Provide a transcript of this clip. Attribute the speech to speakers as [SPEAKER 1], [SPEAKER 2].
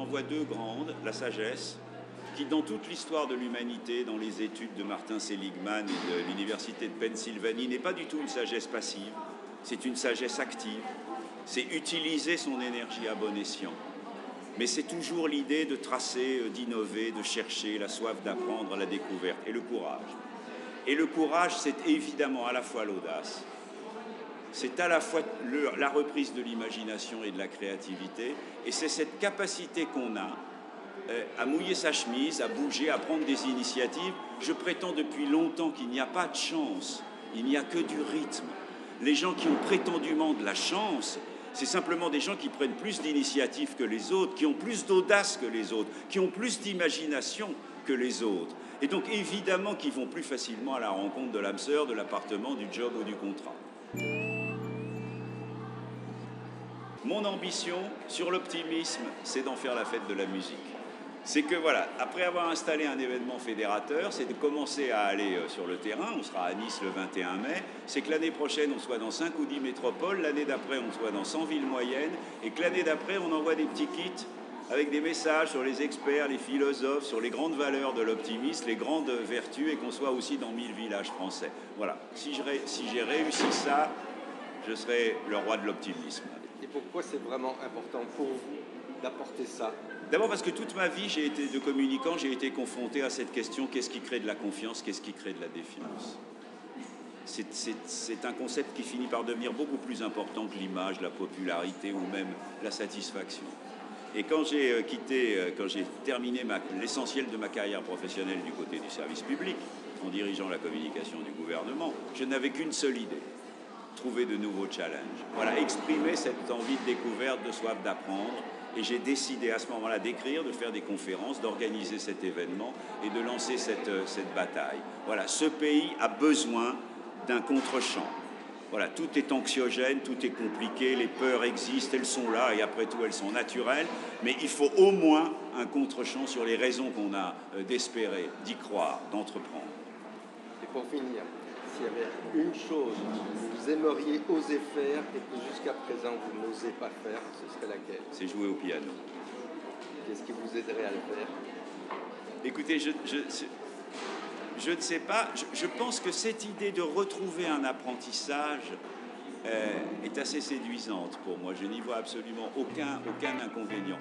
[SPEAKER 1] vois deux grandes, la sagesse, qui dans toute l'histoire de l'humanité, dans les études de Martin Seligman et de l'université de Pennsylvanie, n'est pas du tout une sagesse passive, c'est une sagesse active, c'est utiliser son énergie à bon escient. Mais c'est toujours l'idée de tracer, d'innover, de chercher, la soif d'apprendre, la découverte et le courage. Et le courage, c'est évidemment à la fois l'audace, c'est à la fois la reprise de l'imagination et de la créativité, et c'est cette capacité qu'on a à mouiller sa chemise, à bouger, à prendre des initiatives. Je prétends depuis longtemps qu'il n'y a pas de chance, il n'y a que du rythme. Les gens qui ont prétendument de la chance, c'est simplement des gens qui prennent plus d'initiatives que les autres, qui ont plus d'audace que les autres, qui ont plus d'imagination que les autres. Et donc évidemment qu'ils vont plus facilement à la rencontre de l'âme sœur, de l'appartement, du job ou du contrat. Mon ambition sur l'optimisme, c'est d'en faire la fête de la musique. C'est que voilà, après avoir installé un événement fédérateur, c'est de commencer à aller sur le terrain. On sera à Nice le 21 mai. C'est que l'année prochaine, on soit dans 5 ou 10 métropoles. L'année d'après, on soit dans 100 villes moyennes. Et que l'année d'après, on envoie des petits kits avec des messages sur les experts, les philosophes, sur les grandes valeurs de l'optimisme, les grandes vertus, et qu'on soit aussi dans 1000 villages français. Voilà. Si j'ai réussi ça, je serai le roi de l'optimisme.
[SPEAKER 2] Et pourquoi c'est vraiment important pour vous d'apporter ça?
[SPEAKER 1] D'abord parce que toute ma vie, de communicant, j'ai été confronté à cette question: qu'est-ce qui crée de la confiance, qu'est-ce qui crée de la défiance? C'est un concept qui finit par devenir beaucoup plus important que l'image, la popularité ou même la satisfaction. Et quand j'ai terminé l'essentiel de ma carrière professionnelle du côté du service public, en dirigeant la communication du gouvernement, je n'avais qu'une seule idée: trouver de nouveaux challenges. Voilà, exprimer cette envie de découverte, de soif d'apprendre. Et j'ai décidé à ce moment-là d'écrire, de faire des conférences, d'organiser cet événement et de lancer cette bataille. Voilà, ce pays a besoin d'un contre-champ. Voilà, tout est anxiogène, tout est compliqué, les peurs existent, elles sont là et après tout elles sont naturelles, mais il faut au moins un contre-champ sur les raisons qu'on a d'espérer, d'y croire, d'entreprendre.
[SPEAKER 2] Et pour finir, s'il y avait une chose que vous aimeriez oser faire et que jusqu'à présent vous n'osez pas faire, ce serait laquelle?
[SPEAKER 1] C'est jouer au piano.
[SPEAKER 2] Qu'est-ce qui vous aiderait à le faire?
[SPEAKER 1] Écoutez, je ne sais pas. Je pense que cette idée de retrouver un apprentissage est assez séduisante pour moi. Je n'y vois absolument aucun inconvénient.